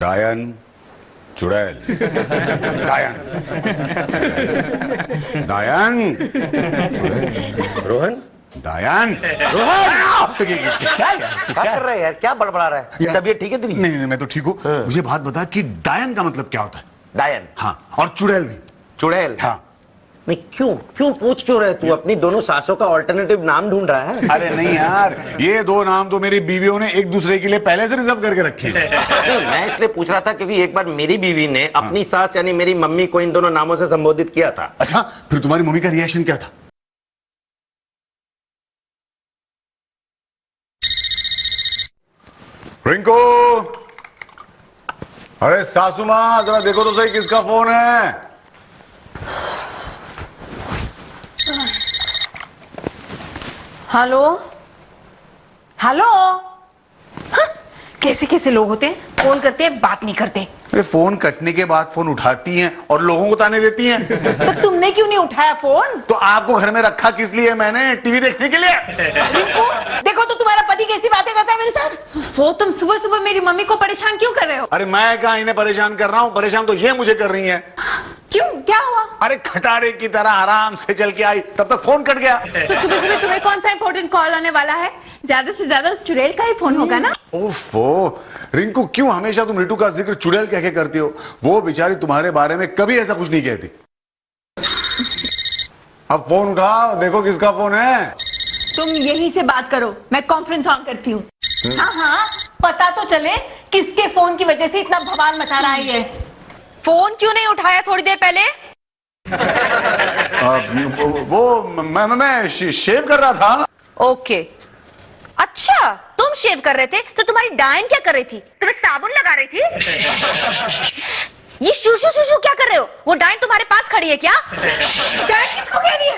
डायन चुड़ैल डायन डायन रोहन डायन रोहन तो क्या यार क्या कर रहा है यार? क्या बड़बड़ा रहा है? तबीयत ठीक है तेरी? नहीं मैं तो ठीक हूँ। मुझे बात बता कि डायन का मतलब क्या होता है? डायन? हाँ, और चुड़ैल भी। चुड़ैल? हाँ। नहीं, क्यों पूछ क्यों रहे? तू अपनी दोनों सासों का ऑल्टरनेटिव नाम ढूंढ रहा है? अरे नहीं यार, ये दो नाम तो मेरी बीवियों ने एक दूसरे के लिए पहले से रिजर्व करके रखे हैं। नहीं, मैं इसलिए पूछ रहा था क्योंकि एक बार मेरी बीवी ने अपनी सास यानी मेरी मम्मी को इन दोनों नामों से संबोधित किया था। अच्छा, फिर तुम्हारी मम्मी का रिएक्शन क्या था? रिंको, अरे सासू माँ जरा देखो तो सही किसका फोन है। Hello hello. हाँ, कैसे कैसे लोग होते हैं, फोन करते हैं बात नहीं करते। अरे फोन कटने के बाद फोन उठाती हैं और लोगों को ताने देती हैं। तो तुमने क्यों नहीं उठाया फोन? तो आपको घर में रखा किस लिए मैंने? टीवी देखने के लिए। देखो तो तुम्हारा पति कैसी बातें करता है मेरे साथ। वो तुम सुबह सुबह मेरी मम्मी को परेशान क्यों कर रहे हो? अरे मैं कहाँ इन्हें परेशान कर रहा हूँ, परेशान तो ये मुझे कर रही है। क्यों, क्या हुआ? अरे खटारे की तरह आराम से चल के आई, तब तक फोन कट गया। तो सुबह सुबह तुम्हें कौन सा इंपॉर्टेंट कॉल आने वाला है? ज्यादा से ज्यादा उस चुड़ैल का ही फोन होगा ना। ओफो रिंकू, क्यों हमेशा तुम रिटू का जिक्र चुड़ैल कह के करती हो? वो बेचारी तुम्हारे बारे में कभी ऐसा कुछ नहीं कहती। अब फोन उठाओ, देखो किसका फोन है। तुम यहीं से बात करो, मैं कॉन्फ्रेंस ऑन करती हूँ। हाँ, पता तो चले किसके फोन की वजह से इतना बवाल मचा रहा है ये। फोन क्यों नहीं उठाया थोड़ी देर पहले? मैं शेव कर रहा था। ओके, अच्छा तुम शेव कर रहे थे तो तुम्हारी डायन क्या कर रही थी? तुम्हें साबुन लगा रही थी? ये शू शू शू शू क्या कर रहे हो? वो डायन तुम्हारे पास खड़ी है क्या? डायन किसको कह रही है?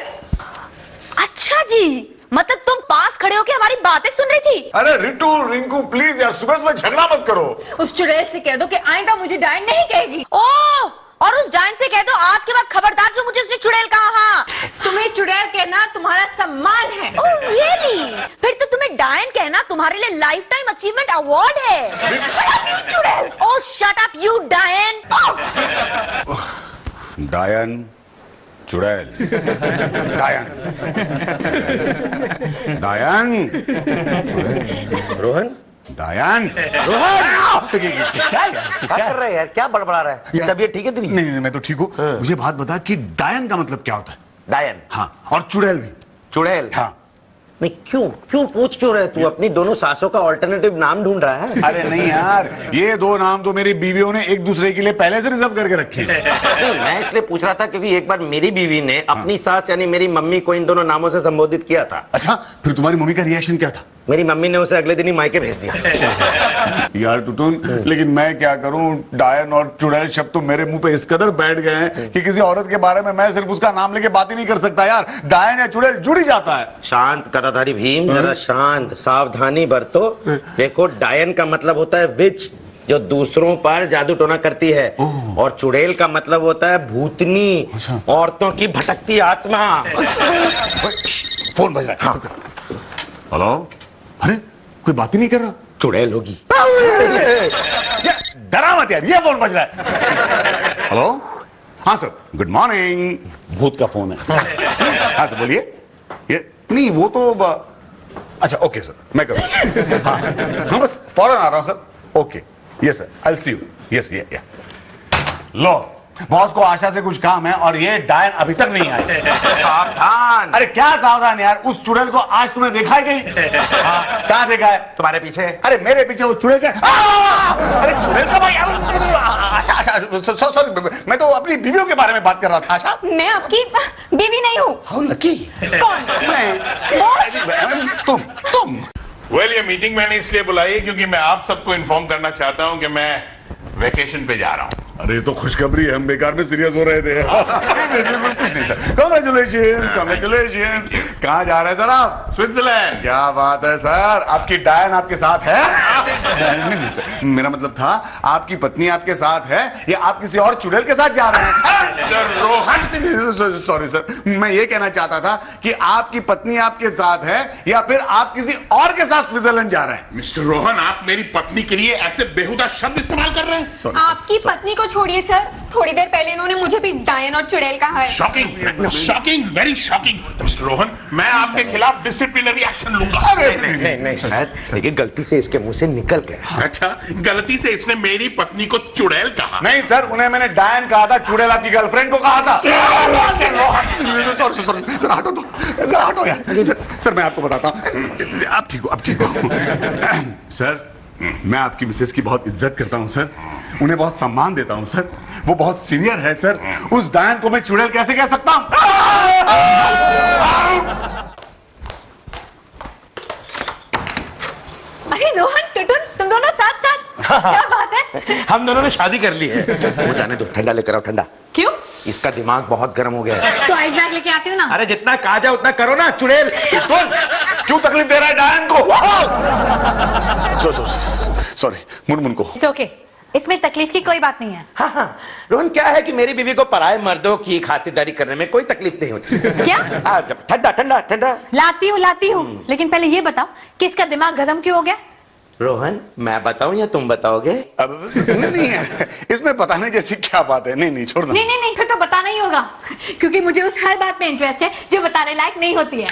अच्छा जी, मतलब तुम पास खड़े होकर हमारी बातें सुन रही थी? अरे रिटू रिंकू प्लीज यार, सुबह सुबह झगड़ा मत करो। उस चुड़ैल से कह दो कि आइंदा मुझे डायन नहीं कहेगी। ओह, और उस डायन से कह दो आज के बाद खबरदार जो मुझे उसने चुड़ैल कहा। हाँ, तुम्हें चुड़ैल कहना तुम्हारा सम्मान है। Oh really? फिर तो तुम्हें डायन कहना तुम्हारे लिए लाइफ टाइम अचीवमेंट अवार्ड है। शट अप यू चुड़ैल। ओह शट अप यू डायन। डायन चुड़ैल डायन डायन रोहन डायन रोहन तो क्या यार क्या कर रहा है यार? क्या बड़बड़ा रहा है? तबीयत ठीक है तेरी? नहीं मैं तो ठीक हूँ। मुझे बात बता कि डायन का मतलब क्या होता है? डायन? हाँ, और चुड़ैल भी। चुड़ैल? हाँ। नहीं, क्यों पूछ क्यों रहे? तू अपनी दोनों सासों का ऑल्टरनेटिव नाम ढूंढ रहा है? अरे नहीं यार, ये दो नाम तो मेरी बीवियों ने एक दूसरे के लिए पहले से रिजर्व करके रखे हैं। नहीं, मैं इसलिए पूछ रहा था क्योंकि एक बार मेरी बीवी ने अपनी सास यानी मेरी मम्मी को इन दोनों नामों से संबोधित किया था। अच्छा, फिर तुम्हारी मम्मी का रिएक्शन क्या था? मेरी मम्मी ने उसे अगले दिन ही मायके भेज दिया। यार टुटुन, लेकिन मैं क्या करूं, डायन और चुड़ैल शब्द तो मेरे मुंह पे इस कदर बैठ गए हैं कि किसी औरत के बारे में मैं सिर्फ उसका नाम लेके बात ही नहीं कर सकता यार। डायन या चुड़ैल जुड़ ही जाता है। शांत कदाधारी भीम, जरा शांत, सावधानी बरतो। देखो, डायन का मतलब होता है विच, जो दूसरों पर जादू टोना करती है, और चुड़ैल का मतलब होता है भूतनी, औरतों की भटकती आत्मा। फोन बज रहा है। हेलो? अरे कोई बात ही नहीं कर रहा। चुड़ैल होगी। डरा मत यार, ये फोन बज रहा है। हेलो? हाँ सर, गुड मॉर्निंग। भूत का फोन है। हाँ सर बोलिए। ये नहीं, वो तो अच्छा ओके सर, मैं करूँ। हाँ बस फौरन आ रहा हूँ sir. Okay yes sir, I will see you. Yes ये लो, बॉस को आशा से कुछ काम है और ये डायन अभी तक नहीं आए। सावधान। अरे क्या सावधान यार, उस चुड़ैल को आज तुमने देखा है कहीं? कहाँ देखा है? तुम्हारे पीछे। अरे मेरे पीछे वो चुड़ैल क्या? अरे चुड़ैल का भाई, आशा सॉरी, मैं तो अपनी बीवियों के बारे में बात कर रहा था। आशा, मैं आपकी बीवी नहीं हूँ। How lucky. कौन? तुम वेल, ये मीटिंग मैंने इसलिए बुलाई है क्योंकि मैं आप सबको इन्फॉर्म करना चाहता हूं कि मैं वेकेशन पे जा रहा हूं। अरे तो खुशखबरी है, हम बेकार में सीरियस हो रहे थे। नहीं, कुछ नहीं सर। Congratulations, congratulations. कहाँ जा रहे हैं सर आप? स्विट्जरलैंड। क्या बात है सर, आपकी डायन आपके साथ है? नहीं सर, मेरा मतलब था आपकी पत्नी आपके साथ है या आप किसी और चुड़ैल के साथ जा रहे हैं? रोहन, सॉरी सर, मैं ये कहना चाहता था कि आपकी पत्नी आपके साथ है या फिर आप किसी और के साथ स्विट्जरलैंड जा रहे हैं? मिस्टर रोहन, आप मेरी पत्नी के लिए ऐसे बेहुदा शब्द इस्तेमाल कर रहे हैं। आपकी पत्नी को छोड़िए सर, थोड़ी देर पहले इन्होंने मुझे भी डायन और चुड़ैल कहा है। Shocking, shocking, very shocking. Mister Rohan, मैं आपके खिलाफ डिसिप्लिनरी एक्शन लूंगा। नहीं सर, ये गलती से इसके मुंह से निकल गया। अच्छा, गलती से इसने मेरी पत्नी को चुड़ैल कहा? नहीं सर, उन्हें मैंने डायन कहा था, चुड़ैल आपकी गर्लफ्रेंड को कहा था। सॉरी सर, हटो तो, सर हटो यार। सर मैं आपको बताता हूँ, आप ठीक हो, आप ठीक हो। सर मैं आपकी मिसेस की बहुत इज्जत करता हूं सर, उन्हें बहुत सम्मान देता हूं सर, वो बहुत सीनियर है सर, उस डायन को मैं चुड़ैल कैसे कह सकता हूं? अरे रोहन, टुटुन, तुम दोनों साथ साथ, क्या बात है? हम दोनों ने शादी कर ली है। वो जाने दो, ठंडा लेकर आओ, ठंडा। क्यों? इसका दिमाग बहुत गर्म हो गया है। तो आइस बैग लेके आती हूँ ना। अरे जितना कहा जाए उतना करो ना, चुड़ैल। क्यों तकलीफ दे रहा है डायन को? सॉरी, मुनमुन को। It's okay. इसमें तकलीफ की कोई बात नहीं है। हाँ, रोहन क्या है कि मेरी बीवी को पराये मर्दों की खातिरदारी करने में कोई तकलीफ नहीं होती। क्या? ठंडा ठंडा ठंडा। लाती हूँ, लेकिन पहले ये बताओ कि इसका दिमाग गरम क्यों हो गया? रोहन, मैं बताऊं या तुम बताओगे? अब नहीं, इसमें पता नहीं जैसी क्या बात है। नहीं छोड़ना। नहीं, फिर तो बताना ही होगा, क्योंकि मुझे उस हर बात में इंटरेस्ट है जो बताने लायक नहीं होती है।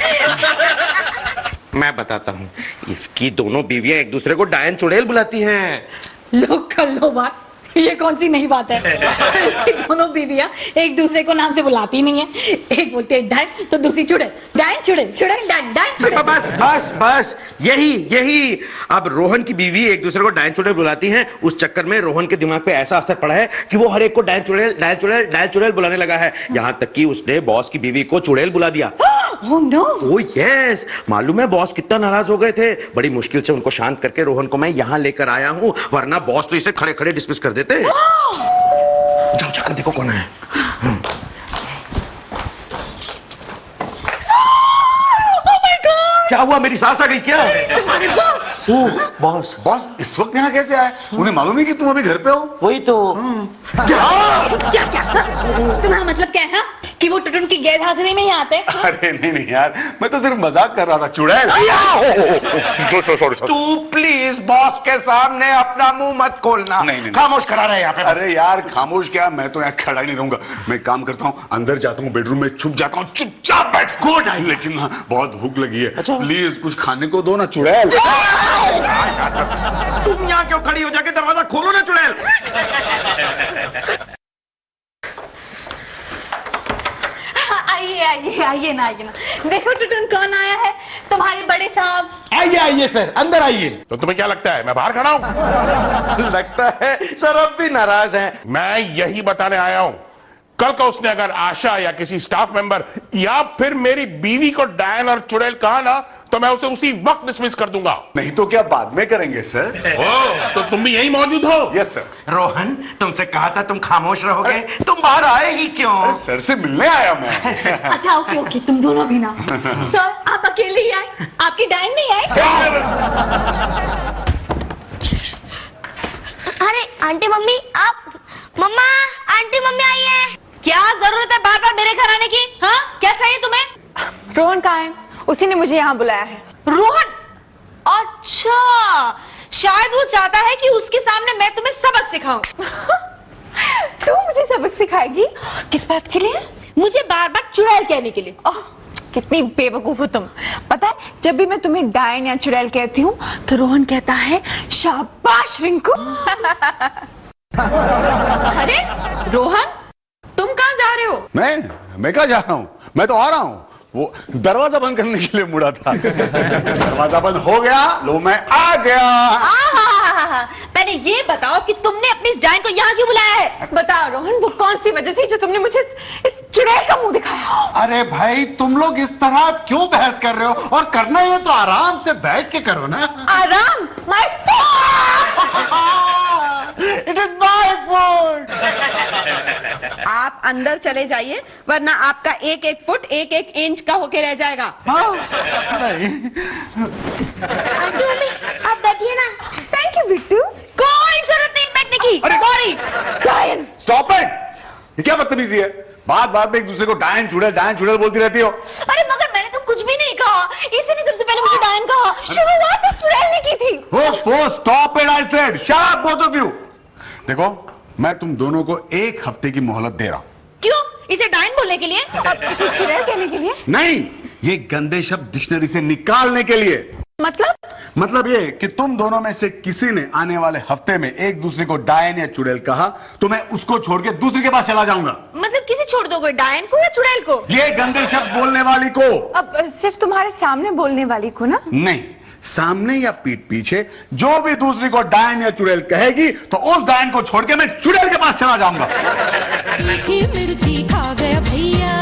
मैं बताता हूँ, इसकी दोनों बीवियां एक दूसरे को डायन चुड़ैल बुलाती हैं। लोग कर लो बात, ये कौन सी नई बात है? इसकी दोनों बीवियां एक दूसरे को नाम से बुलाती नहीं है, एक बोलती है डायन तो दूसरी चुड़ैल, डायन चुड़ैल, चुड़ैल डायन, डायन चुड़ैल। बस यही। अब रोहन की बीवी एक दूसरे को डायन चुड़ैल बुलाती हैं, उस चक्कर में रोहन के दिमाग पे ऐसा असर पड़ा है कि वो हर एक को डायन चुड़ैल बुलाने लगा है, यहां तक कि उसने बॉस की बीवी को चुड़ैल बुला दिया। Oh no! ओह यस, मालूम है बॉस कितना नाराज हो गए थे? बड़ी मुश्किल से उनको शांत करके रोहन को मैं यहां लेकर आया हूं, वरना बॉस तो इसे खड़े खड़े डिसमिस कर देते। जाओ जाकर देखो कौन है। क्या हुआ, मेरी सास आ गई क्या? बॉस इस वक्त यहाँ कैसे आए? उन्हें मालूम है कि तुम अभी घर पे हो? वही तो। क्या तुम्हारा मतलब क्या है कि वो टुटुन की गैर हाजिरी में ही आते हैं? अरे नहीं यार, मैं तो सिर्फ मजाक कर रहा था। चुड़ैल, सॉरी। तू प्लीज बॉस के सामने अपना मुंह मत खोलना। नहीं। खामोश करा रहे यहाँ पे। अरे यार खामोश क्या, मैं तो यहाँ खड़ा ही नहीं रहूंगा। मैं काम करता हूँ, अंदर जाता हूँ, बेडरूम में छुप जाता हूँ, चुपचाप बैठ। गुड, लेकिन हाँ बहुत भूख लगी है। अच्छा। प्लीज कुछ खाने को दो ना चुड़ैल। तुम यहाँ क्यों खड़ी हो, जाके दरवाजा खोलो ना चुड़ैल। आइए ना। देखो टुटुन कौन आया है, तुम्हारे बड़े साहब। आइए सर, अंदर आइए। तो तुम्हें क्या लगता है मैं बाहर खड़ा हूं? लगता है सर अब भी नाराज हैं। मैं यही बताने आया हूं, कल का उसने अगर आशा या किसी स्टाफ मेंबर या फिर मेरी बीवी को डायन और चुड़ैल कहा ना, तो मैं उसे उसी वक्त डिसमिस कर दूंगा। नहीं तो क्या बाद में करेंगे सर? तो तुम भी यही मौजूद हो? Yes sir. रोहन, तुमसे कहा था तुम खामोश रहोगे, तुम बाहर आए ही क्यों? अरे सर से मिलने आया मैं। अच्छा ओके, तुम दोनों भी ना। सर आप अकेले ही आए, आपकी डायन नहीं आए? अरे आंटी मम्मी, आप मम्मा, आंटी मम्मी आई है। क्या जरूरत है बार बार मेरे घर आने की? हाँ, क्या चाहिए तुम्हें? रोहन कहाँ है? उसी ने मुझे यहाँ बुलाया है। रोहन? अच्छा, शायद वो चाहता है कि उसके सामने मैं तुम्हें सबक सिखाऊं। तू मुझे सबक सिखाएगी? किस बात के लिए? मुझे बार बार चुड़ैल कहने के लिए। ओह, कितनी बेवकूफ हो तुम। पता है, जब भी मैं तुम्हें डायन या चुड़ैल कहती हूँ तो रोहन कहता है शाबाश रिंकू। अरे रोहन, तुम कहाँ जा रहे हो? मैं कहाँ जा रहा हूँ? मैं तो आ रहा हूँ। वो दरवाजा बंद करने के लिए मुड़ा था। दरवाजा बंद हो गया, लो मैं आ गया। पहले ये बताओ कि तुमने अपनी इस डायन को यहाँ क्यों बुलाया है? बताओ रोहन, वो कौन सी वजह थी जो तुमने मुझे इस चुड़ैल का मुंह दिखाया? अरे भाई तुम लोग इस तरह क्यों बहस कर रहे हो? और करना है तो आराम से बैठ के करो ना। आराम? It is my foot. आप अंदर चले जाइए वरना आपका एक एक फुट एक एक इंच का होके रह जाएगा। हाँ नहीं, आंटी मम्मी आप बैठिए ना। Thank you Bittu. कोई जरूरत नहीं बैठने की। अरे! सॉरी डायन। स्टॉप इट, ये क्या बदतमीजी है? बात बात में एक दूसरे को डायन चुड़ैल बोलती रहती हो। अरे मगर मैंने तो कुछ भी नहीं कहा, इसी ने सबसे पहले मुझे डायन कहा। शुरुआत तो चुड़ैल ने की थी। Stop it, I said shut up both of you. देखो मैं तुम दोनों को एक हफ्ते की मोहलत दे रहा हूं। क्यों? इसे डायन बोलने के लिए? अब इसे चुड़ैल कहने के लिए? नहीं, ये गंदे शब्द डिक्शनरी से निकालने के लिए। मतलब ये कि तुम दोनों में से किसी ने आने वाले हफ्ते में एक दूसरे को डायन या चुड़ैल कहा तो मैं उसको छोड़ के दूसरे के पास चला जाऊंगा। मतलब किसे छोड़ दोगे, डायन को या चुड़ैल को? ये गंदे शब्द बोलने वाली को। अब सिर्फ तुम्हारे सामने बोलने वाली को ना? नहीं, सामने या पीठ पीछे जो भी दूसरी को डायन या चुड़ैल कहेगी तो उस डायन को छोड़ के मैं चुड़ैल के पास चला जाऊंगा। तीखी मिर्ची खा गया भैया,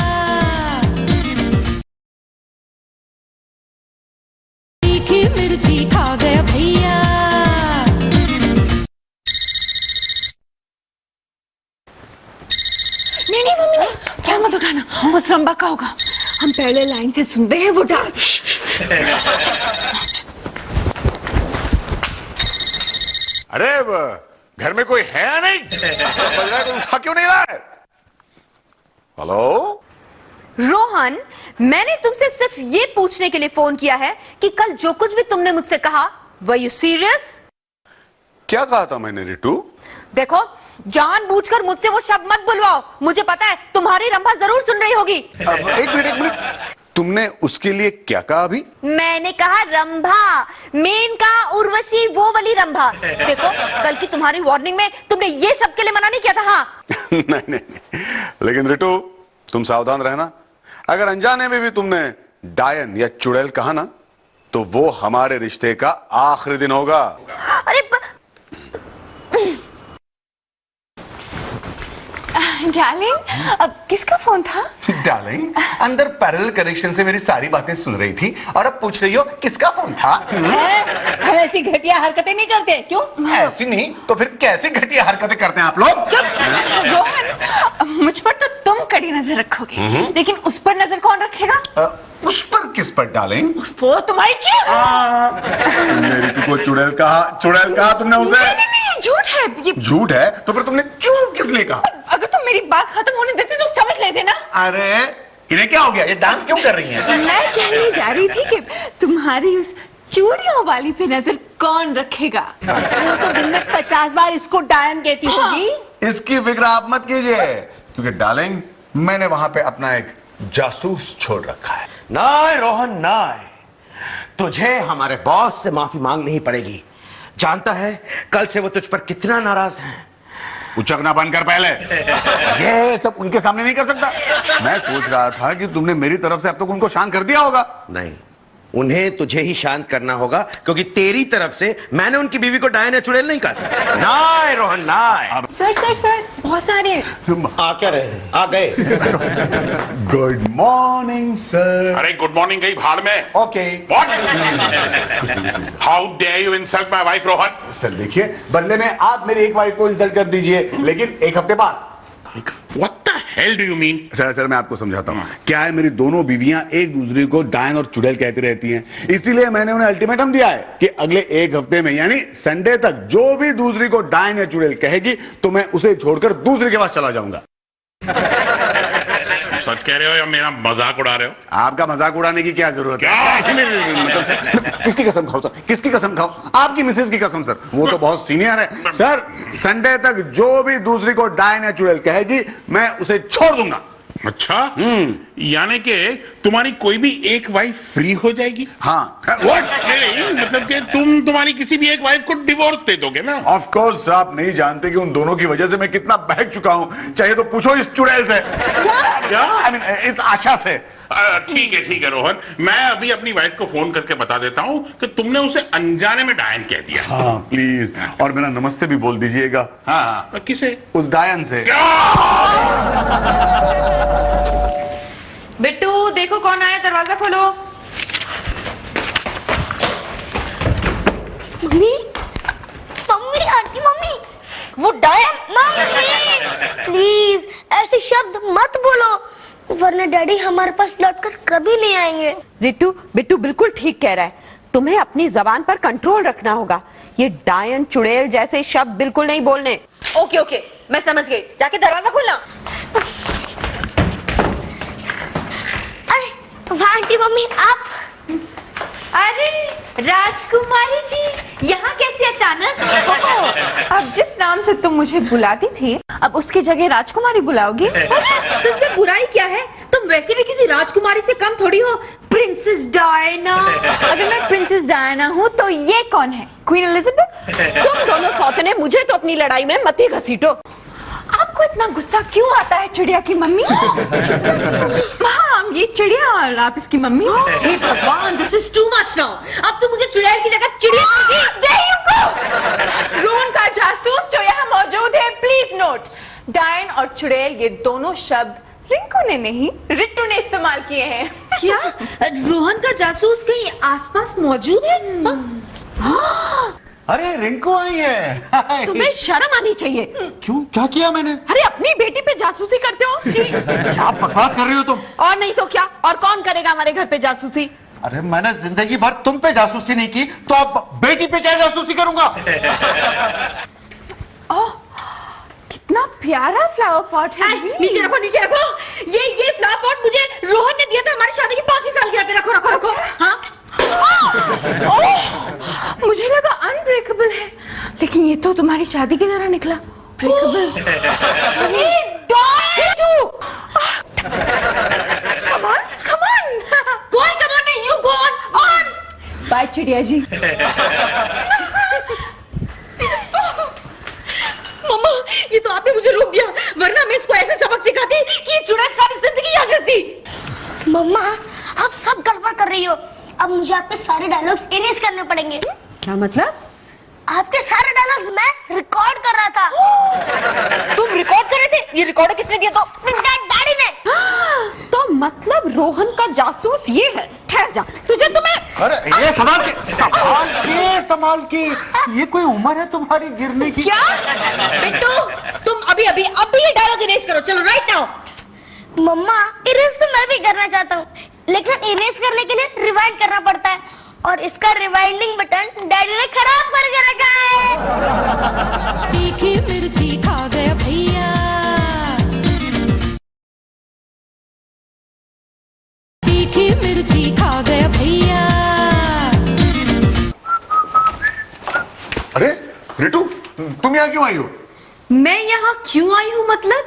तीखी मिर्ची खा गया भैया। नहीं मम्मी, क्या मत उठाना, वो रंबा का होगा। हम पहले लाइन से सुनते हैं वो डाल। अरे घर में कोई है या नहीं? बज रहा है, कोई उठा क्यों नहीं रहा है? हेलो रोहन, मैंने तुमसे सिर्फ ये पूछने के लिए फोन किया है कि कल जो कुछ भी तुमने मुझसे कहा, वर यू सीरियस? क्या कहा था मैंने रिटू? देखो, जानबूझकर मुझसे वो शब्द मत बुलवाओ। मुझे पता है तुम्हारी रंभा जरूर सुन रही होगी। एक मिनट, तुमने उसके लिए क्या कहा अभी? मैंने कहा रंभा, मेनका, उर्वशी, वो वाली रंभा। देखो, कल की तुम्हारी वार्निंग में तुमने ये शब्द के लिए मना नहीं किया था। हाँ नहीं, लेकिन रिटू तुम सावधान रहना, अगर अनजाने में भी तुमने डायन या चुड़ैल कहा ना तो वो हमारे रिश्ते का आखिरी दिन होगा। अरे डार्लिंग, अब किसका फोन था? डार्लिंग, अंदर पैरेलल कनेक्शन से मेरी सारी बातें सुन रही थी और अब पूछ रही हो किसका फोन था? हम ऐसी घटिया हरकतें नहीं करते। क्यों? ऐसी नहीं तो फिर कैसी घटिया हरकतें करते हैं आप लोग? रोहन, मुझ पर तो तुम कड़ी नजर रखोगे, लेकिन उस पर नजर कौन रखेगा? उस पर किस पर डार्लिंग? वो तुम्हारी मेरी को चुड़ैल कहा तुमने उसे? नहीं, झूठ है ये। झूठ है तो फिर तुमने चूप किस लिए कहा? अगर तुम मेरी बात खत्म होने देते तो समझ लेते ना। अरे इन्हें क्या हो गया, ये डांस क्यों कर रही हैं? मैं कहने जा रही थी कि तुम्हारी उस चूड़ियों वाली पे नजर कौन रखेगा? वो तो दिन में 50 बार इसको डायन कहती होगी। इसकी फिक्र आप मत कीजिए, क्योंकि डार्लिंग मैंने वहां पे अपना एक जासूस छोड़ रखा है। नाय रोहन नाय, तुझे हमारे बॉस से माफी मांगनी ही पड़ेगी। जानता है कल से वो तुझ पर कितना नाराज है। उचकना बंद कर पहले। ये सब उनके सामने नहीं कर सकता। मैं सोच रहा था कि तुमने मेरी तरफ से अब तक उनको शांत कर दिया होगा। नहीं, उन्हें तुझे ही शांत करना होगा, क्योंकि तेरी तरफ से मैंने उनकी बीवी को डायन या चुड़ैल नहीं कहा। नाय रोहन नाय। सर बहुत सारे हैं। आ क्या रहे? आ गए। Good morning sir. अरे गुड मॉर्निंग गई भाड़ में। Okay What? How dare you insult my wife, Rohan? Sir देखिए, बदले में आप मेरी एक वाइफ को इंसल्ट कर दीजिए, लेकिन एक हफ्ते बाद। What the hell do you mean? Sir मैं आपको समझाता हूँ। क्या है, मेरी दोनों बीवियां एक दूसरे को डायन और चुड़ैल कहती रहती हैं, इसीलिए मैंने उन्हें अल्टीमेटम दिया है कि अगले एक हफ्ते में यानी संडे तक जो भी दूसरी को डायन या चुड़ैल कहेगी तो मैं उसे छोड़कर दूसरे के पास चला जाऊंगा। सच कह रहे हो या मेरा मजाक उड़ा रहे हो? आपका मजाक उड़ाने की क्या जरूरत है? क्या? मतलब किसकी कसम खाओ सर, किसकी कसम खाओ? आपकी मिसेज की कसम सर, वो तो बहुत सीनियर है। सर संडे तक जो भी दूसरी को डायन या चुड़ैल कहेगी मैं उसे छोड़ दूंगा। अच्छा, यानी कि तुम्हारी कोई भी एक वाइफ फ्री हो जाएगी? हाँ। What? नहीं, मतलब कि तुम्हारी किसी भी एक वाइफ को डिवोर्स दे दोगे ना? ऑफ कोर्स, आप नहीं जानते कि उन दोनों की वजह से मैं कितना बहक चुका हूं। चाहिए तो पूछो इस चुड़ैल से। क्या? I mean, इस आशा से। ठीक है रोहन, मैं अभी अपनी वाइफ को फोन करके बता देता हूँ कि तुमने उसे अनजाने में डायन कह दिया। हाँ प्लीज, और मेरा नमस्ते भी बोल दीजिएगा। हाँ, किसे? उस डायन से। बिट्टू देखो कौन आया, दरवाजा खोलो। मम्मी, मम्मी, आंटी मम्मी, वो डायन। मम्मी प्लीज ऐसे शब्द मत बोलो, वरना डैडी हमारे पास लौटकर कभी नहीं आएंगे। रिट्टू बिट्टू बिल्कुल ठीक कह रहा है, तुम्हें अपनी जबान पर कंट्रोल रखना होगा। ये डायन चुड़ैल जैसे शब्द बिल्कुल नहीं बोलने। ओके ओके, मैं समझ गई, जाके दरवाजा खोलना। अरे वहाँ आंटी मम्मी आप। अरे राजकुमारी जी, यहाँ कैसे अचानक? अब जिस नाम से तुम मुझे बुलाती थी, अब उसकी जगह राजकुमारी बुलाओगी? अरे तो इसमें बुराई क्या है? तुम वैसे भी किसी राजकुमारी से कम थोड़ी हो, प्रिंसेस डायना। अगर मैं प्रिंसेस डायना हूँ तो ये कौन है? Queen Elizabeth? तुम दोनों सौतने मुझे तो अपनी लड़ाई में मत ही घसीटो। आपको इतना गुस्सा क्यों आता है चिड़िया की मम्मी? हाँ, ये चिड़िया और आप इसकी मम्मी। हे भगवान, this is too much now. अब तो मुझे चुड़ैल की जगह चिड़िया। There you go! रोहन का जासूस जो यहाँ मौजूद है, प्लीज नोट, डायन और चुड़ैल ये दोनों शब्द रिंकू ने नहीं, रिट्टू ने इस्तेमाल किए हैं। क्या रोहन का जासूस कहीं आसपास मौजूद है? अरे रिंकू आई है। तुम्हें शर्म आनी चाहिए। क्यों, क्या किया मैंने? अरे अपनी बेटी पे जासूसी करते हो? क्या बकवास कर रही हो तुम? और नहीं तो क्या, और कौन करेगा हमारे घर पे जासूसी? अरे मैंने जिंदगी भर तुम पे जासूसी नहीं की, तो अब बेटी पे क्या जासूसी करूंगा? ओह, कितना प्यारा फ्लावर पॉट है। नीचे रखो, नीचे रखो। ये फ्लावर पॉट मुझे रोहन ने दिया था हमारी शादी की 5वीं सालगिरह पे। रखो रखो रखो। हाँ मुझे लगा अनब्रेकेबल है, लेकिन ये तो तुम्हारी शादी की तरह निकला। Breakable. Come on, come on. कोई come on नहीं, you go on. बाय चिड़िया जी। मम्मा, ये तो आपने मुझे रोक दिया, वरना मैं इसको ऐसे सबक सिखाती कि ये चुड़ैल सारी जिंदगी याद रखती। मम्मा आप सब गड़बड़ कर रही हो, अब मुझे आपके सारे डायलॉग्स इरेज करने पड़ेंगे। क्या मतलब? आपके सारे डायलॉग्स मैं रिकॉर्ड कर रहा था। तुम रिकॉर्ड कर रहे थे? ये रिकॉर्डर किसने दिया? तो डैडी ने। तो मतलब रोहन का जासूस ये है। ठहर जा, तुझे तुम्हें। अरे ये संभाल के ये कोई उम्र है तुम्हारी गिरने की? क्या बिट्टू, तुम अभी ये डायलॉग इरेज करो, चलो राइट नाउ। मम्मा इरेज तो मैं भी करना चाहता हूँ, लेकिन इरेज करने के लिए रिवाइंड करना पड़ता है, और इसका रिवाइंडिंग बटन डैडी ने खराब करके रखा है। तीखी मिर्ची खा गया भैया, तीखी मिर्ची खा गया भैया। अरे रिटू, तुम यहाँ क्यों आई हो? मैं यहाँ क्यों आई हूँ मतलब?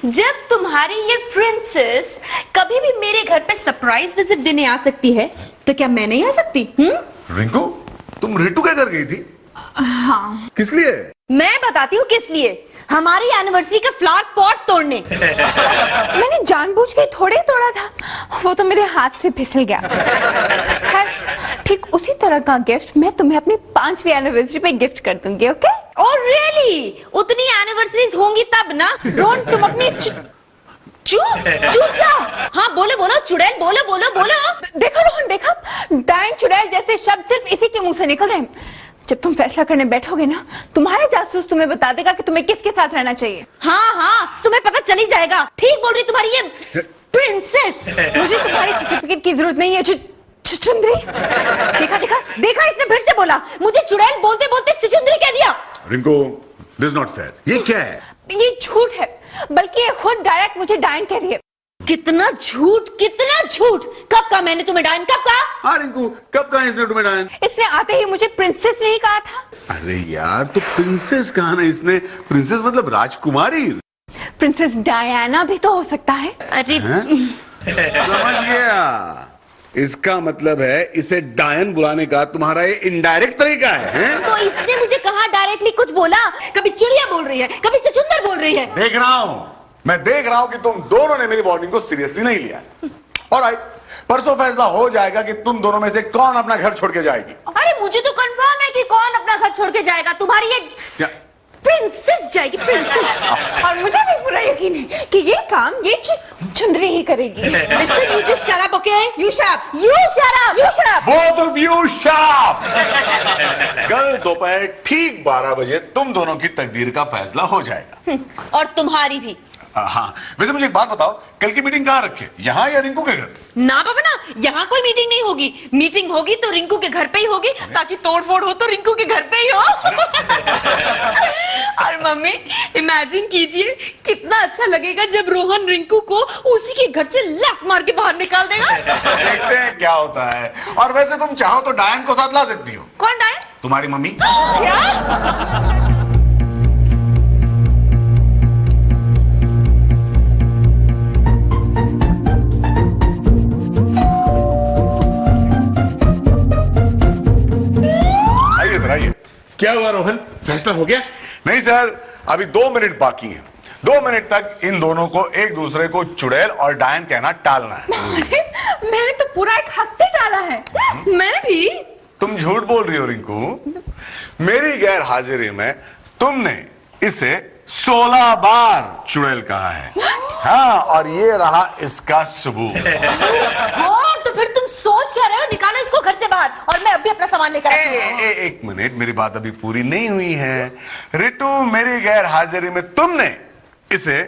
जब तुम्हारी ये प्रिंसेस कभी भी मेरे घर पे सरप्राइज विजिट देने आ सकती है, तो क्या मैं नहीं आ सकती? रिंकू, तुम रिटू के घर गई थी? हाँ। किस लिए? मैं बताती हूँ किस लिए। हमारी एनिवर्सरी का फ्लावर पॉट तोड़ने। मैंने जानबूझ के थोड़े तोड़ा था, वो तो मेरे हाथ से फिसल गया। खैर, ठीक उसी तरह का गिफ्ट मैं तुम्हें अपनी 5वीं एनिवर्सरी पे गिफ्ट कर दूंगी। ओके? और रियली उतनी एनिवर्सरीज होंगी तब ना? रोहन, तुम अपनी चू क्या? हाँ बोलो बोलो चुड़ैल, बोलो बोलो बोलो। देखा रोहन, देखा, डायन चुड़ैल जैसे शब्द सिर्फ इसी के मुंह से निकल रहे हैं। जब तुम फैसला करने बैठोगे ना, तुम्हारा जासूस तुम्हें बता देगा कि तुम्हें किसके साथ रहना चाहिए। हाँ, तुम्हें पता चल ही जाएगा। ठीक बोल रही तुम्हारी ये प्रिंसेस। मुझे तुम्हारी सर्टिफिकेट की जरूरत नहीं है चुचुंदरी। देखा इसने फिर से बोला। मुझे चुड़ैल बोलते बोलते चुचुंदरी कह दिया। Rinku, this is not fair. ये क्या है? ये झूठ है, बल्कि ये खुद डायरेक्ट मुझे डायन कह रही है। कितना झूठ, कितना झूठ। कब कहा मैंने तुम्हें डायन? कब कहा? हाँ रिंकू, कब कहा इसने तुम्हें डायन? इसने आते ही मुझे प्रिंसेस नहीं कहा था। अरे यार, तो प्रिंसेस कहा ना इसने। प्रिंसेस मतलब राजकुमारी। प्रिंसेस डायना भी तो हो सकता है। अरे समझ गया, इसका मतलब है इसे डायन बुलाने का तुम्हारा ये इनडायरेक्ट तरीका है? तो इसने मुझे कहा डायरेक्टली कुछ बोला? कभी चिड़िया बोल रही है, कभी चुचुंदर बोल रही है। मैं देख रहा हूं कि तुम दोनों ने मेरी वार्निंग को सीरियसली नहीं लिया। ऑलराइट, परसों फैसला हो जाएगा कि तुम दोनों में से कौन अपना घर छोड़ के जाएगी। अरे मुझे तो कंफर्म है कि कौन अपना घर छोड़ के जाएगा। तुम्हारी ये प्रिंसेस जाएगी, प्रिंसेस। और मुझे भी पूरा यकीन है कि ये काम ये चुंदरी ही करेगी। Listen, you just shut up, okay? You shut up! You shut up! You shut up! Both of you shut. कल दोपहर ठीक 12 बजे तुम दोनों की तकदीर का फैसला हो जाएगा। और तुम्हारी भी। हाँ, वैसे मुझे एक बात बताओ, कल की मीटिंग कहाँ रखे, यहाँ या रिंकू के घर? ना बाबा ना, यहाँ कोई मीटिंग नहीं होगी। मीटिंग होगी तो रिंकू के घर पे ही होगी, ताकि तोड़फोड़ हो तो रिंकू के घर पे ही हो। और मम्मी इमेजिन कीजिए कितना अच्छा लगेगा जब रोहन रिंकू को उसी के घर से लात मार के बाहर निकाल देगा। देखते हैं क्या होता है। और वैसे तुम चाहो तो डायन को साथ ला सकती हो। कौन डायन? तुम्हारी मम्मी। आइए सर, आइए। क्या हुआ रोहन, फैसला हो गया? नहीं सर, अभी 2 मिनट बाकी हैं। 2 मिनट तक इन दोनों को एक दूसरे को चुड़ैल और डायन कहना टालना है। मैंने तो पूरा 1 हफ्ते टाला है। मैंने भी। तुम झूठ बोल रही हो रिंकू। मेरी गैर हाजिरी में तुमने इसे 16 बार चुड़ैल कहा है। हाँ, और ये रहा इसका सबूत। हाँ, तो फिर तुम सोच क्या रहे हो? निकालो इसको घर से बाहर और मैं अभी अपना सामान लेकर आती हूँ। एक मिनट, मेरी बात अभी पूरी नहीं हुई है। रितु, मेरी गैर हाजिरी में तुमने इसे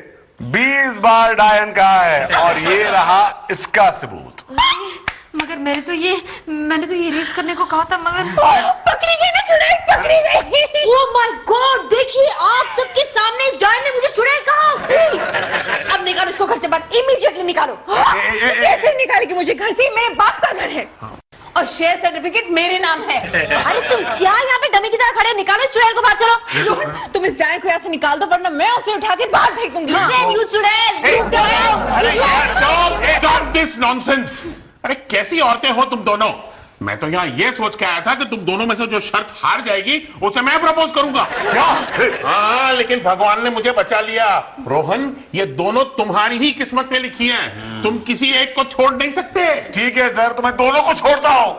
20 बार डायन कहा है और ये रहा इसका सबूत। मगर मैंने तो ये रेस करने को कहा था, मगर पकड़ी गई ना चुड़ैल, पकड़ी गई। ओह माय गॉड, देखिए आप सबके सामने इस डायन ने मुझे चुड़ैल कहा। अब निकालो इसको घर से बाहर, इमीडिएटली निकालो। कैसे निकालेगी मुझे घर से? मेरे बाप का घर है और शेयर सर्टिफिकेट मेरे नाम है। अरे तुम क्या यहाँ पे डमी की तरह खड़े हो? निकालो इस चुड़ैल को बाहर, चलो। तुम इस डायन को यहाँ से निकाल दो, वरना मैं उसे उठा के बाहर फेंक दूंगी। Listen, you चुड़ैल। Stop this nonsense. अरे कैसी औरतें हो तुम दोनों? मैं तो यहाँ ये सोच के आया था कि तुम दोनों में से जो शर्त हार जाएगी उसे मैं प्रपोज करूंगा। क्या? हाँ, लेकिन भगवान ने मुझे बचा लिया। रोहन, ये दोनों तुम्हारी ही किस्मत में लिखी हैं। तुम किसी एक को छोड़ नहीं सकते। ठीक है सर, तो मैं दोनों को छोड़ता हूं।